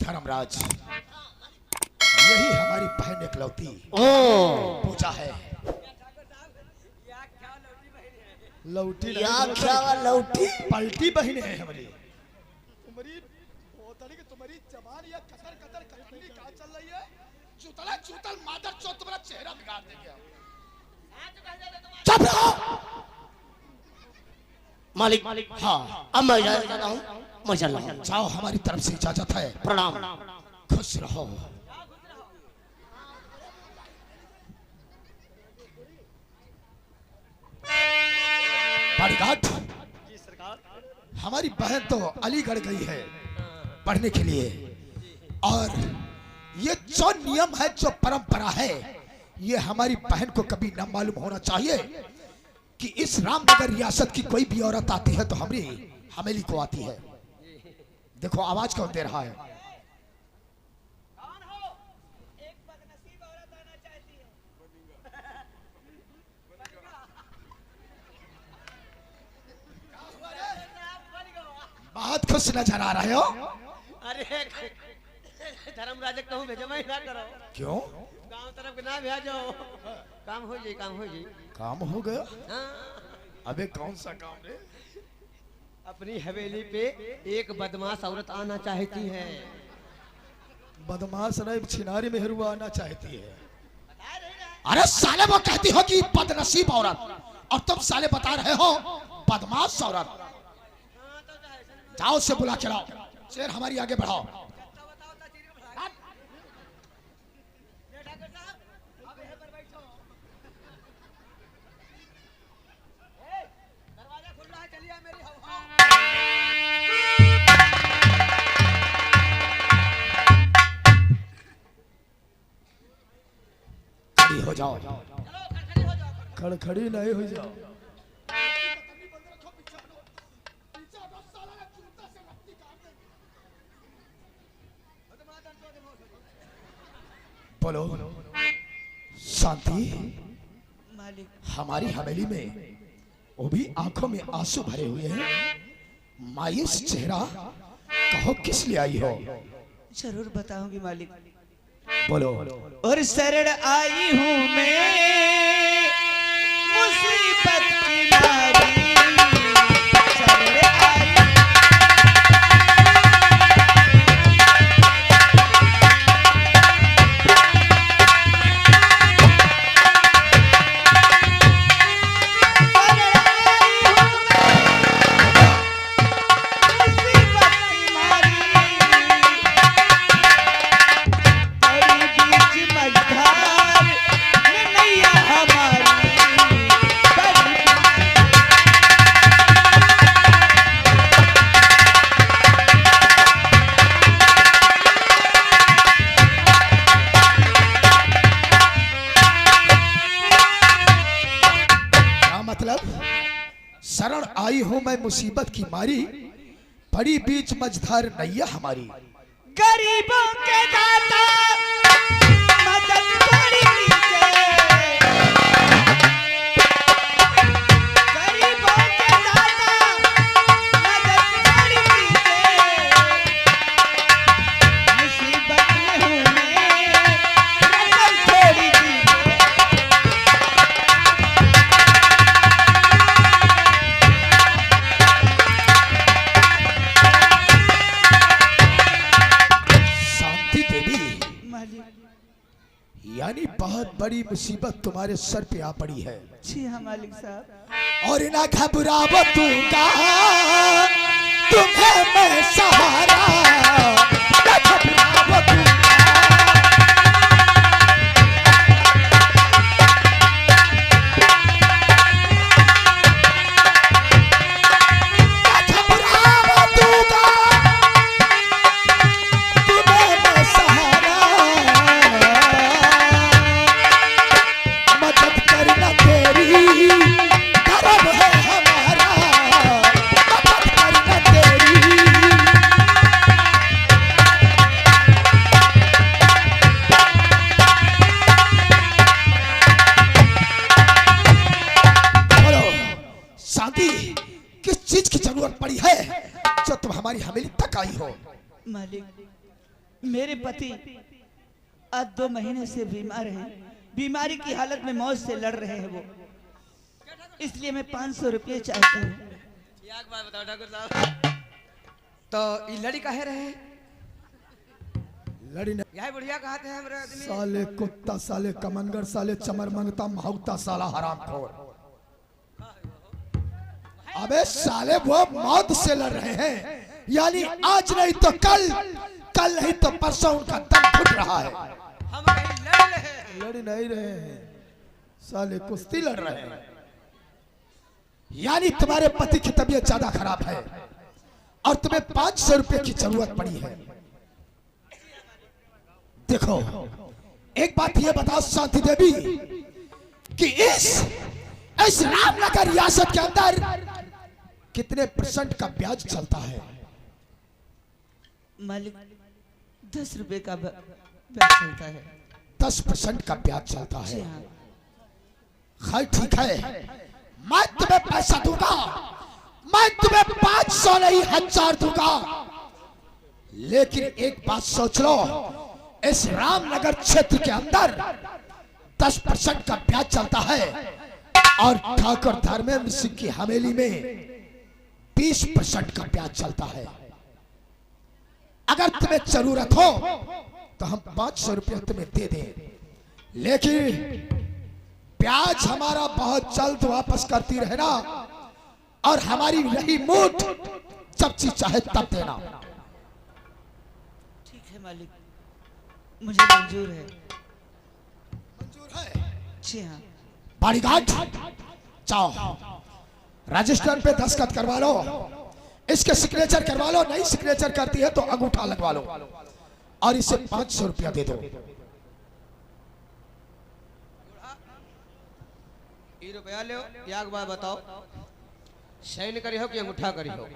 धर्मराज, यही हमारी बहन एकलौती पूजा है। लौटी लौटी पलटी बहन है हमारी। तुम्हारी जबान या कतर कतर कटनी कहाँ चल रही है? चुतला चुतल मादर चौथ तुम्हारा चेहरा बिगाड़ देंगे। चुप रहो मालिक। हाँ अब मैं जाता हूँ, मैं चल रहा हूँ। जाओ, हमारी तरफ से इजाजत है। प्रणाम। खुश रहो। बॉडीगार्ड, हमारी बहन तो अलीगढ़ गई है पढ़ने के लिए, और ये जो नियम है, जो परंपरा है, ये हमारी बहन को कभी न मालूम होना चाहिए कि इस रामनगर रियासत की कोई भी औरत आती है तो हमारी हवेली को आती है। देखो आवाज कौन दे रहा है? बहुत खुश नजर आ रहे हो। अरे धर्मराज कहूँ भेजो मैं ना करो। क्यों? गांव तरफ ना भेजो, काम हो जाए, काम हो जाए। काम हो गया? हाँ। अबे कौन सा काम रे? अपनी हवेली पे एक बदमाश औरत आना चाहती है। बदमाश नहीं, छिनारी मेहरुआ आना चाहती है। अरे साले वो कहती हो कि बदनसीब औरत, और तुम साले बता रहे हो बदमाश औरत। जाओ से बुला के लाओ, शेर हमारी आगे बढ़ाओ। खड़ी हो जाओ। खड़खड़ी नहीं हो जाओ। बोलो शांति। मालिक, हमारी हवेली में वो भी आंखों में आंसू भरे हुए हैं, मायूस चेहरा, कहो किस लिए आई हो? जरूर बताऊंगी मालिक। बोलो। और शरण आई हूँ मैं मुसीबत की मारी, शरण आई। शरण आई हूं मैं मुसीबत की मारी, पड़ी बीच मझधार नैया हमारी। गरीबों के दाता मदद थोड़ी कीजिए, गरीबों के दाता मदद थोड़ी कीजिए, मुसीबत में हूँ मैं मदद थोड़ी कीजिए। यानी बहुत बड़ी मुसीबत तुम्हारे सर पे आ पड़ी है। जी हाँ मालिक साहब। और ना घबराओ दूंगा तुम्हें मैं सहारा, ना घबराओ दूंगा। मालिक, मेरे पति आज 2 महीने से बीमार हैं। बीमारी की हालत में मौत से लड़ रहे हैं वो, इसलिए मैं 500 रुपये चाहती हूँ। एक बात बताओ ठाकुर साहब, तो ये लड़ी काहे रहे? लड़ी नहीं यही बुढ़िया कहते हैं हमरे आदमी। साले कुत्ता, साले कमंगर, साले चमर मंगता महौता, साला हरामखोर। अबे साले वो मौत से लड़ रहे हैं, यानी आज नहीं तो कल, कल नहीं तो परसों उनका दम घुट रहा है। हम कहीं लड़ रहे हैं। लड़ नहीं रहे हैं, साले कुश्ती लड़ रहे हैं। यानी तुम्हारे पति की तबीयत ज्यादा खराब है और तुम्हें 500 रुपए की जरूरत पड़ी है। देखो एक बात ये बताओ शांति देवी कि इस रामनगर रियासत के अंदर कितने % का ब्याज चलता है? मालिक 10 रुपए का ब्याज चलता है। 10% का ब्याज चलता जी है। हाँ। खैर ठीक है, मैं तुम्हें पैसा दूंगा, मैं तुम्हें 500 नहीं 1000 दूंगा। लेकिन एक बात सोच लो, इस रामनगर क्षेत्र के अंदर 10% का ब्याज चलता है और ठाकुर धर्मेंद्र सिंह की हवेली में 20% का ब्याज चलता है। अगर तुम्हें जरूरत हो तो हम 500 रुपये तुम्हें दे दें, लेकिन ब्याज हमारा बहुत जल्द वापस करती रहना और हमारी रही मूठ जब चीज चाहे तब देना। ठीक है मालिक, मुझे मंजूर है। मंजूर है? जी हाँ। बॉडीगार्ड जाओ रजिस्टर पे दस्तखत करवा लो, इसके सिग्नेचर करवा लो, नहीं सिग्नेचर करती है तो अंगूठा लगवा लो और इसे 500 रुपया दे दो। ये रुपया ले, एक बात बताओ, साइन करी हो कि अंगूठा करी हो?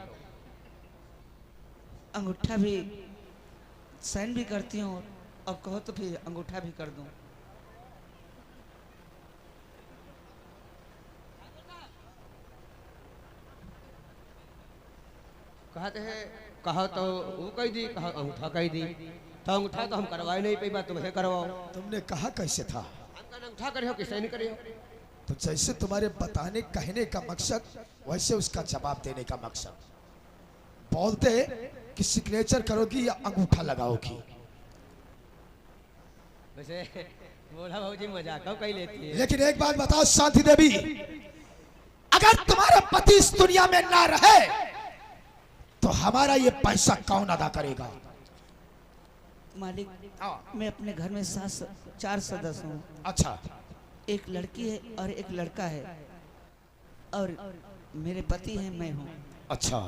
अंगूठा भी साइन भी करती हूँ और कहो तो फिर अंगूठा भी कर दूं। कहते हैं कहा तो वो कह दी, कहा अंगूठा कह दी, तो अंगूठा तो हम करवाए नहीं पाई, बात तुम्हें करवाओ। तुमने कहा कैसे था? हम अंगूठा करी हो कि साइन करी हो? तो जैसे तुम्हारे बताने कहने का मकसद वैसे उसका जवाब देने का मकसद। बोलते कि सिग्नेचर करोगी या अंगूठा लगाओगी। वैसे बोला भाजी मजाक कह लेती है। लेकिन एक बात बताओ शांति देवी, अगर तुम्हारा पति इस दुनिया में ना रहे तो हमारा ये पैसा कौन अदा करेगा? मालिक मैं अपने घर में 4 सदस्य हूँ। अच्छा, एक लड़की है और एक लड़का है और मेरे पति हैं, मैं हूँ। अच्छा,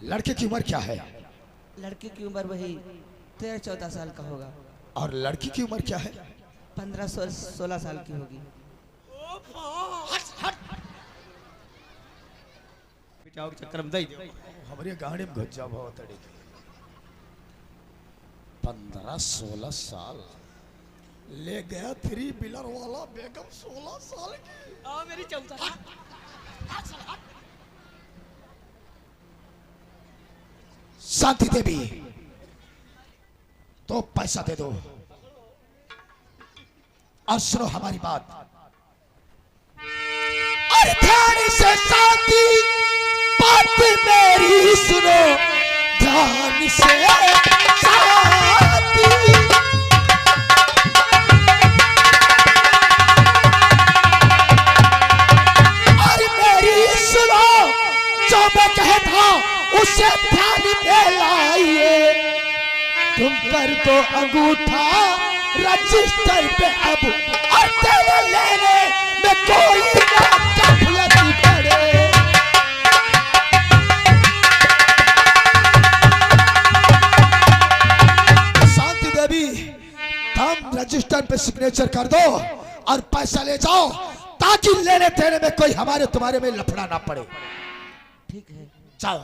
लड़के की उम्र क्या है? लड़की की उम्र वही 13-14 साल का होगा और लड़की की उम्र क्या है? 15-16 साल की होगी। चक्कर में दे दो। हमारे गाड़ी में घुस जाओ बहुत तरीके। 15-16 साल ले गया 3 व्हीलर वाला बेगम 16 साल की। मेरी चौथा शांति देवी तो पैसा दे दो और सुनो हमारी बात। और ध्यान से शांति बात मेरी सुनो, ध्यान से शांति। और मेरी सुनो, जो मैं कहता उसे ध्यान में लाइए। तुम कर दो अंगूठा रजिस्टर पे अब, और तेरे लेने में कोई ना गफलत करे। शांति देवी, तुम रजिस्टर पे सिग्नेचर कर दो और पैसा ले जाओ, ताकि लेने देने में कोई हमारे तुम्हारे में लफड़ा ना पड़े। ठीक है, जाओ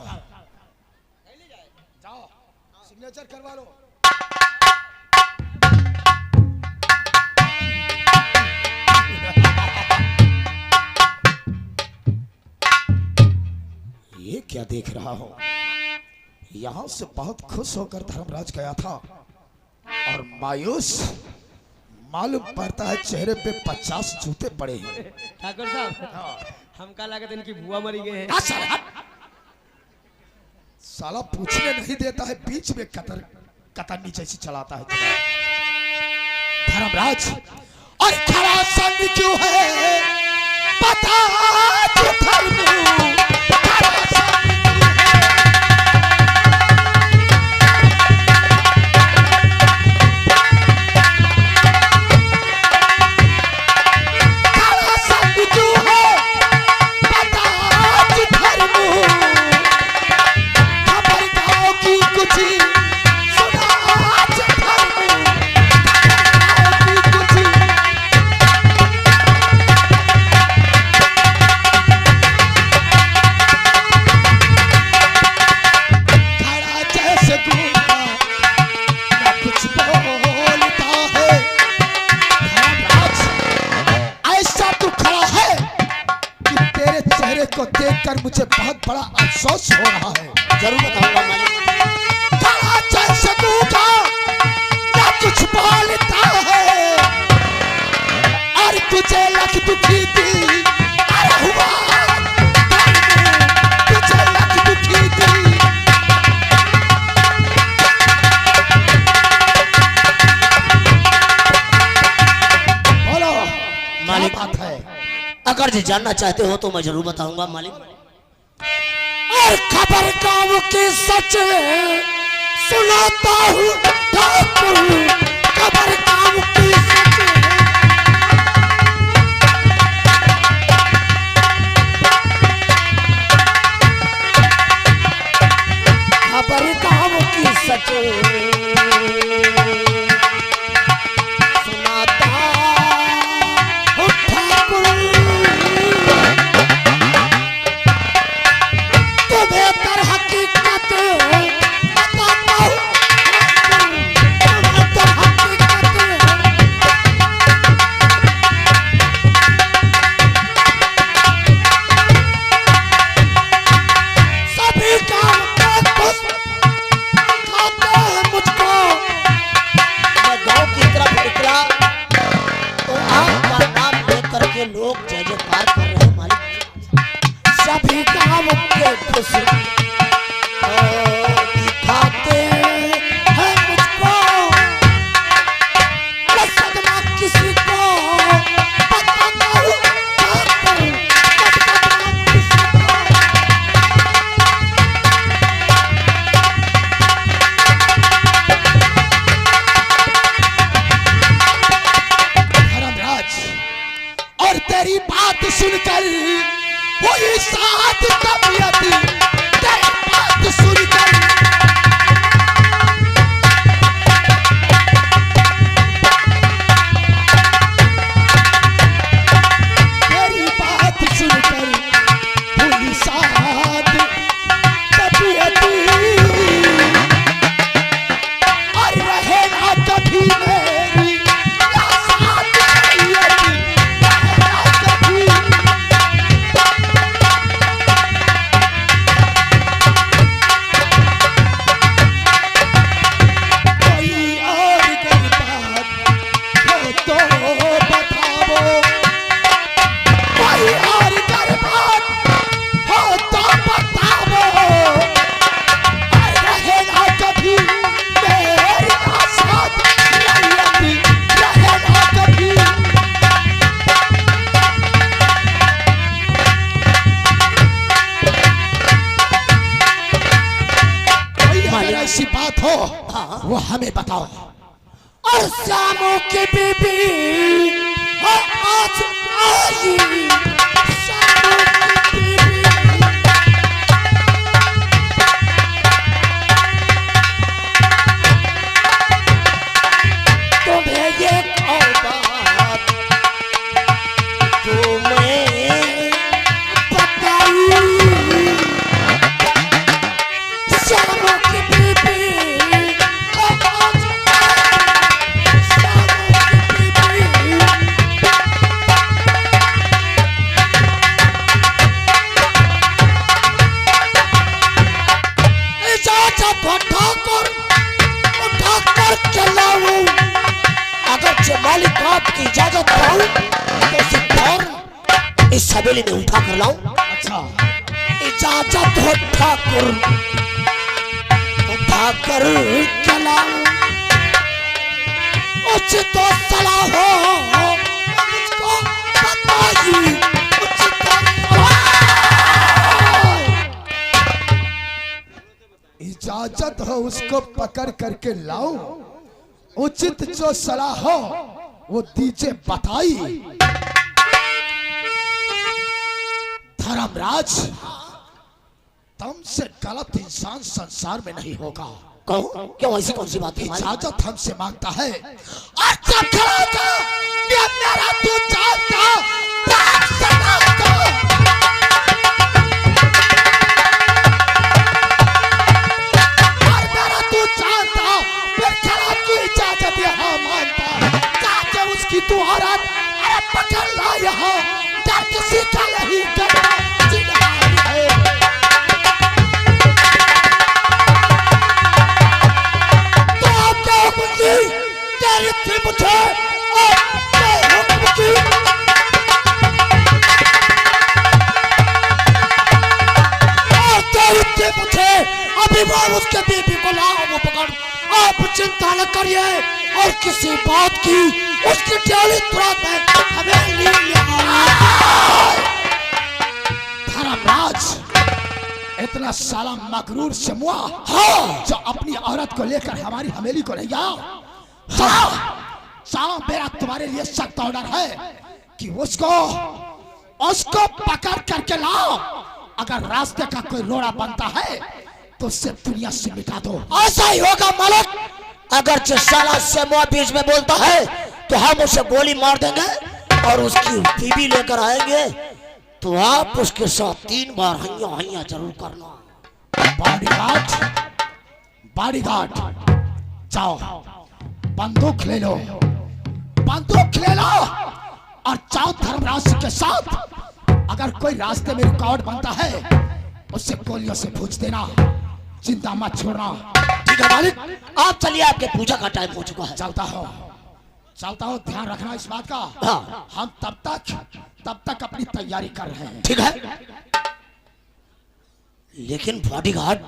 जाओ सिग्नेचर करवा लो। ये क्या देख रहा हूं? यहाँ से बहुत खुश होकर धर्मराज गया था और मायूस मालूम पड़ता है चेहरे पे 50 जूते पड़े हैं। ठाकुर साहब हमका लागत इनकी बुआ मरी गए हैं। साला पूछने नहीं देता है, बीच में कतरनी जैसी चलाता है धर्मराज। और खरा संग क्यों है बता तू धर्म, खरा संग क्यों है, बता तू धर्म, खबर गाँव की कुछ सुना तू धर्म, गाँव की कुछ को देखकर मुझे बहुत बड़ा अफसोस हो रहा है। जरूर बताऊंगा मालिक। कहाँ चल सकूंगा ना कुछ बोलता है और तुझे लग दुखी थी अरे हुआ तुझे लग दुखी थी। बोलो मालिक बात है। अगर जी जानना चाहते हो तो मैं जरूर बताऊंगा मालिक। और खबर गाँव की सच सुनाता हूँ ठाकुर, खबर गाँव की सच। खबर गाँव की सच सुनाता हूँ ठाकुर, तुम्हें तर हकीकत बताता हूँ, तुम्हें तर हकीकत। सभी काम में खुश खाते हैं मुझको। मैं गाँव की तरफ निकला तो आपका नाम देख करके लोग जय जयकार कर रहे हैं मालिक। सभी काम के खुश दिखाते हैं मुझको। मैं सदमा किसी को बताता हूँ ठाकुर, मैं सदमा किसी को। धर्मराज और तेरी बात सुनकर वही साथ तबीयत, तेरी बात सुनकर तेरी बात सुनकर वही साथ तबीयत और रहेगा कभी मेरी या साथ तबीयत, रहेगा कभी। कोई और अगर बात हो तो बताओ, कोई और अगर बात हो तो बताओ, और रहेगा कभी मेरी आसाद रैयती, रहेगा कभी। कोई अगर ऐसी बात हो वो हमें बताओ। और शामों की बीबी हो आज आई, शामों की बीबी। तुम्हें ये और बात तुम्हें बताई, शामों की बीबी हो आज आई, शामों की बीबी। उठाकर उठाकर चलाऊं। अगर जो मालिक आपकी इजाजत पाऊं तो उसे फौरन इस हवेली में उठा कर लाऊं। अच्छा इजाजत हो ठाकुर, उठाकर चलाऊं। उचित सलाह हो मुझको बताइए, उचित इजाजत हो उसको पकड़ करके लाओ, उचित जो सलाह हो वो दीजिए बताई। धर्मराज, तुमसे गलत इंसान संसार में नहीं होगा। कहो क्यों, ऐसी कौन सी बात है? इजाजत हमसे मांगता है। अच्छा खड़ा था, ये मेरा तू चाहता ताक सदा को। और मेरा तू चाहता फिर खड़ा की इजाजत यहाँ मांगता। चाचे उसकी तू औरत, अरे पकड़ ला यहाँ, डर किसी का नहीं करना जिन्हारी है। तेरी थी मुझे और तेरे हुक्म की। और तेरी थी मुझे, अभी वो उसके बीबी को लाओ, वो पकड़। आप चिंता न करिए और किसी बात की उसकी डेली तुरंत में हमें ले धर्मराज, इतना साला मगरूर शमुआ, हाँ, जो अपनी औरत को लेकर हमारी हवेली को नहीं आया। जाओ जाओ, मेरा तुम्हारे लिए सख्त ऑर्डर है कि उसको पकड़ करके लाओ। अगर रास्ते का कोई रोड़ा बनता है तो उससे दुनिया से मिटा दो। ऐसा ही होगा मालिक। अगर जो साला शमुआ बीच में बोलता है तो हम उसे गोली मार देंगे और उसकी बीबी लेकर आएंगे, तो आप उसके साथ 3 बार हैया हैया जरूर करना। बॉडीगार्ड, जाओ बंदूक ले लो, बंदूक ले लो और जाओ धर्मराज के साथ। अगर कोई रास्ते में रुकावट बनता है उससे गोलियों से पूछ देना, चिंता मत छोड़ना। ठीक है मालिक, आप चलिए, आपके पूजा का टाइम हो चुका है। चलता हो, ध्यान रखना इस बात का। हाँ। हम तब तक अपनी तैयारी कर रहे हैं। ठीक है, लेकिन बॉडीगार्ड,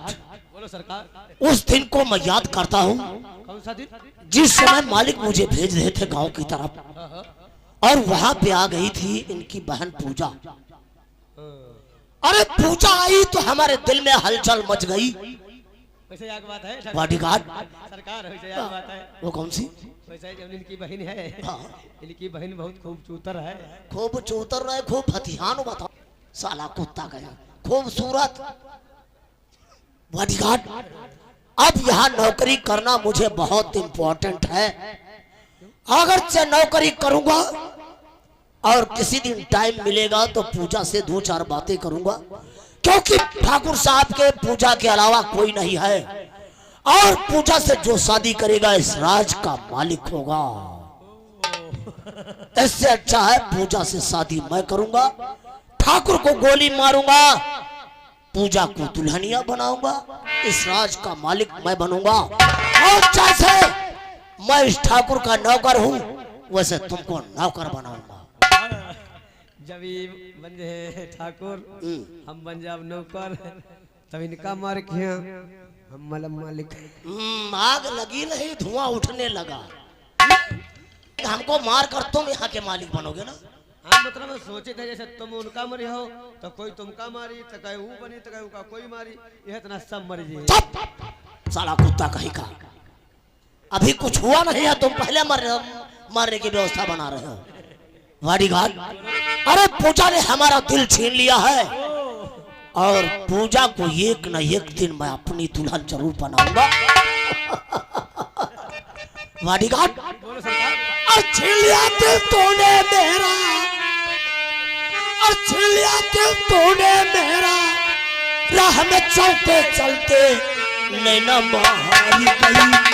बोलो सरकार। उस दिन को मैं याद करता हूँ कौन सा दिन? जिस समय मालिक मुझे भेज रहे थे गांव की तरफ, और वहां पे आ गई थी इनकी बहन पूजा। अरे पूजा आई तो हमारे दिल में हलचल मच गई। वैसे याद बात है बॉडीगार्ड सरकार, वैसे याद बात है। वो कौन सी? वैसे जब इनकी बहन है, हाँ। इनकी बहन बहुत खूब चूतर है। खूब चूतर रहे, खूब हथियान, बताओ साला कुत्ता गया, खूबसूरत। बॉडीगार्ड, अब यहाँ नौकरी करना मुझे बहुत इंपॉर्टेंट है। अगर से नौकरी करूंगा और किसी दिन टाइम मिलेगा तो पूजा से 2-4 बातें करूंगा, क्योंकि ठाकुर साहब के पूजा के अलावा कोई नहीं है, और पूजा से जो शादी करेगा इस राज का मालिक होगा। इससे अच्छा है पूजा से शादी मैं करूंगा, ठाकुर को गोली मारूंगा, पूजा को दुल्हनिया बनाऊंगा, इस राज का मालिक मैं बनूंगा। और जैसे मैं इस ठाकुर का नौकर हूं वैसे तुमको नौकर बनाऊंगा। जब ये बन जाए ठाकुर, हम बन जाए नौकर, तब इनका मार किया हम मालिक। आग लगी नहीं, धुआं उठने लगा। हमको मार कर तुम यहाँ के मालिक बनोगे ना। हाँ, मतलब सोचे थे जैसे तुम उनका मरी हो तो कोई तुमका मारी, तो कहीं वो बनी तो कहीं उनका कोई मारी, यह इतना सब मर जी। चुप साला कुत्ता कहीं का, अभी कुछ हुआ नहीं है, तुम पहले मारने की व्यवस्था बना रहे हो। बॉडीगार्ड, अरे पूजा ने हमारा दिल छीन लिया है, और पूजा को एक न एक दिन मैं अपनी दुल्हन जरूर बनाऊंगा। बॉडीगार्ड, छीन लिया दिल तूने मेरा, और छीन लिया दिल तूने मेरा, राह में चलते चलते नैना महारी गई।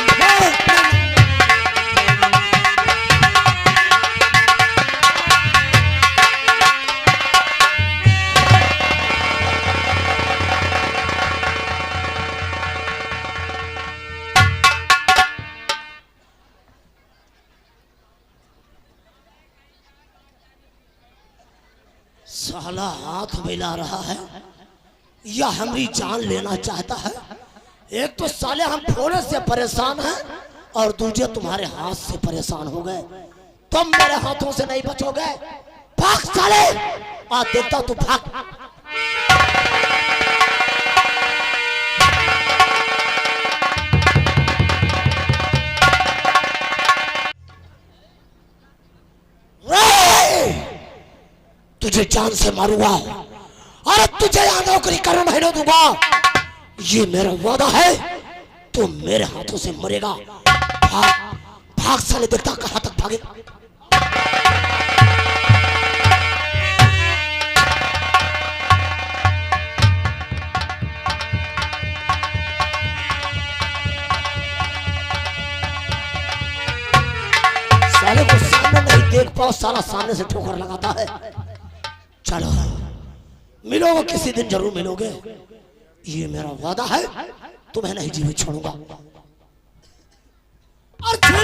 साला हाथ मिला रहा है या हमारी जान लेना चाहता है। एक तो साले हम थोड़े से परेशान हैं और दूसरे तुम्हारे हाथ से परेशान हो गए। तुम मेरे हाथों से नहीं बचोगे। भाग साले, आ देखता तू भाग। तुझे जान से मारूंगा और तुझे यहाँ नौकरी करने नहीं दूंगा। ये मेरा वादा है। तू मेरे हाथों से मरेगा। भाग भाग साले, देखता कहां तक भागेगा। साले को सामने नहीं देख पाओ, साला सामने से ठोकर लगाता है। चलो मिलोगे, किसी दिन जरूर मिलोगे। ये मेरा वादा है, तुम्हें नहीं जीवित छोड़ूंगा। और तूने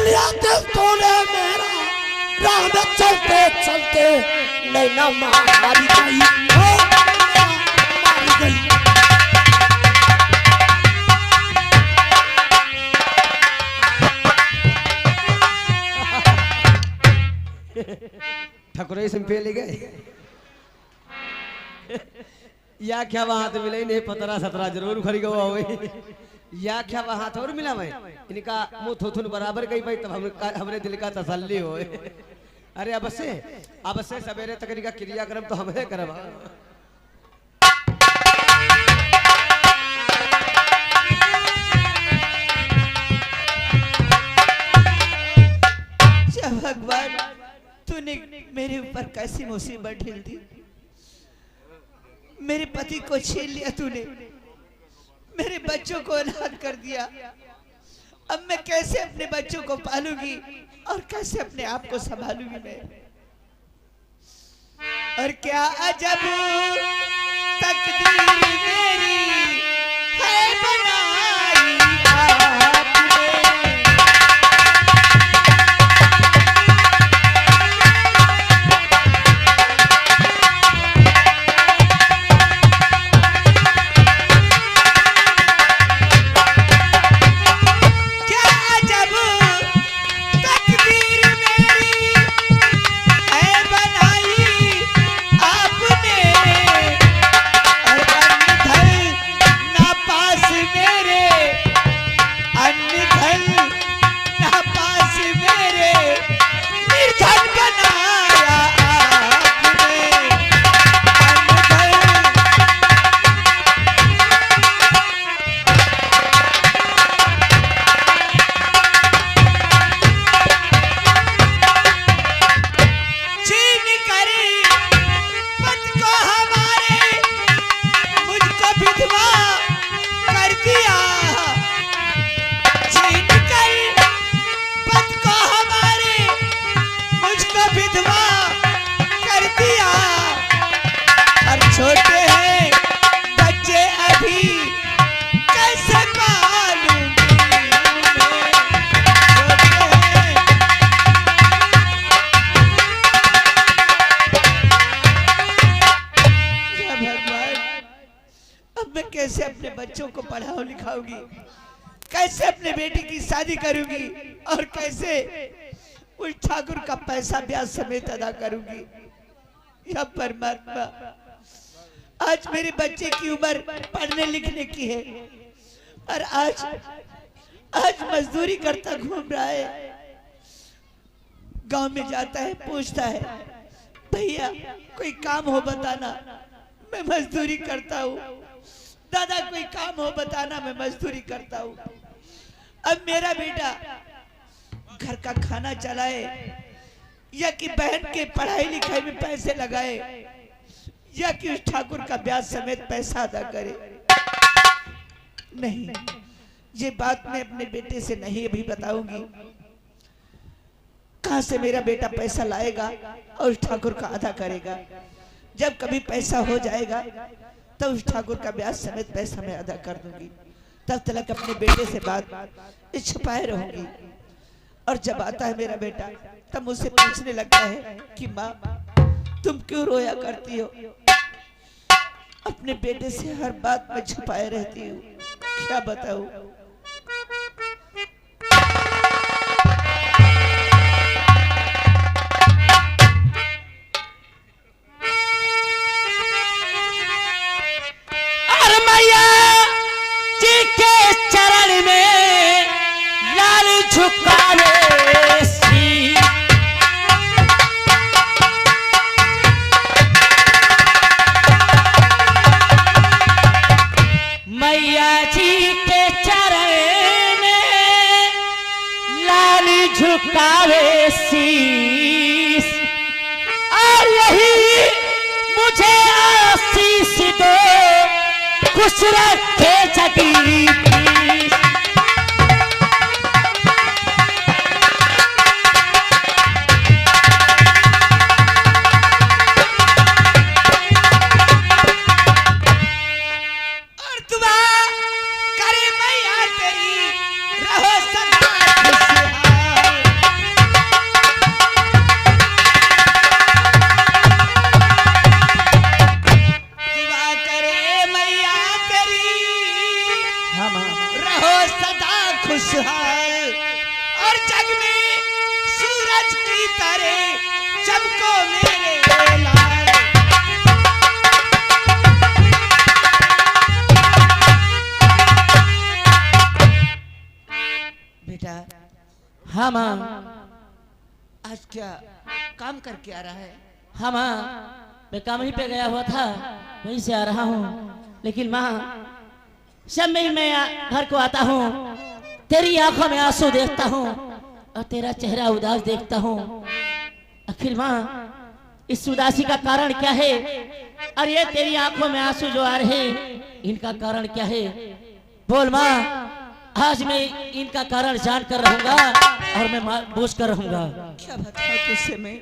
मेरा राह में चलते चलते नैना मारी गई, मारी गई। ठकुरे से पे ले गए या क्या वहां तो मिले नहीं, 15-17 जरूर उखड़ी गवा हुए या क्या वहां तो और मिला मैं इनका मुंह थोथुन बराबर गई भाई, तब हमरे दिल का तसल्ली हो। अरे अब से सवेरे तक इनका क्रियाक्रम तो हमें करवा। भगवान, तूने मेरे ऊपर कैसी मुसीबत ढील दी। मेरे पति को छीन लिया तूने, मेरे बच्चों को अनाथ कर दिया। अब मैं कैसे अपने बच्चों को पालूंगी और कैसे अपने आप को संभालूंगी मैं। और क्या अजब तकदीर मेरी है बनाई आपने। कैसे अपने बच्चों को पढ़ाओ लिखाऊंगी, कैसे अपने बेटी की शादी करूंगी और कैसे उस ठाकुर का पैसा ब्याज समेत अदा करूंगी। या परमात्मा, आज मेरे बच्चे की उम्र पढ़ने लिखने की है और आज मजदूरी करता घूम रहा है। गांव में जाता है, पूछता है भैया कोई काम हो बताना, मैं मजदूरी करता हूँ। दादा कोई काम हो बताना, मैं मजदूरी करता हूँ। अब मेरा बेटा घर का खाना चलाए या कि बहन के पढ़ाई लिखाई में पैसे लगाए या कि उस ठाकुर का ब्याज समेत पैसा अदा करे। नहीं, ये बात मैं अपने बेटे से नहीं अभी बताऊंगी। कहां से मेरा बेटा पैसा लाएगा और उस ठाकुर का अदा करेगा। जब कभी पैसा हो जाएगा तब उस ठाकुर का ब्याज समेत पैसा मैं अदा कर दूंगी। तब तक अपने बेटे से बात छुपाए रहूंगी। और जब आता है मेरा बेटा तब मुझसे पूछने लगता है कि माँ तुम क्यों रोया करती हो। अपने बेटे से हर बात में छुपाए रहती हूँ, क्या बताऊं। और मैया जी के चरण में लाल झुकाने सी, मैया जी के चरण में लाल झुकावे शीस, और यही मुझे आशीष दो, खुश रखे जगदीश। और दुआ करे मैया तेरी रहो सदा खुशहाल। दुआ करे मैया तेरी रहो सदा खुशहाल, और जग में सूरज की तरह चमको मेरे लाल। बेटा हाँ माँ। आज क्या काम करके आ रहा है? हाँ माँ, मैं काम ही पे गया हुआ था, वहीं से आ रहा हूँ। लेकिन माँ, जब मैं घर को आता हूँ, तेरी आंखों में आंसू देखता हूँ और तेरा चेहरा उदास देखता हूँ। आखिर माँ, इस उदासी का कारण क्या है? और ये तेरी आंखों में आंसू जो आ रहे, इनका कारण क्या है? बोल माँ, आज मैं इनका कारण जान कर रहूंगा और मैं बूझ कर रहूंगा। क्या बताऊं तुझसे, मैं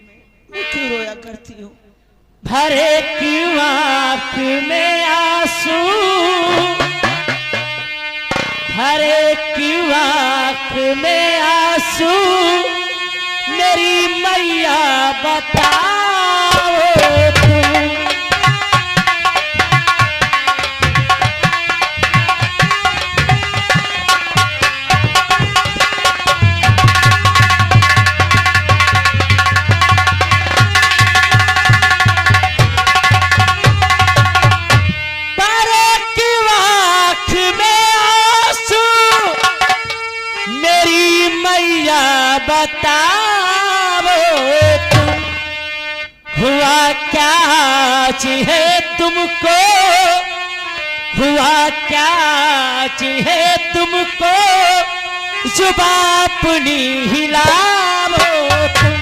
क्यों रोया करती हूँ। भरे की आंख में आंसू, भरे की आंख में आंसू, मेरी मैया बताओ तुम। बताओ तुम, हुआ क्या चाहिए तुमको, हुआ क्या चाहिए तुमको, जुबान अपनी हिलाओ तुम।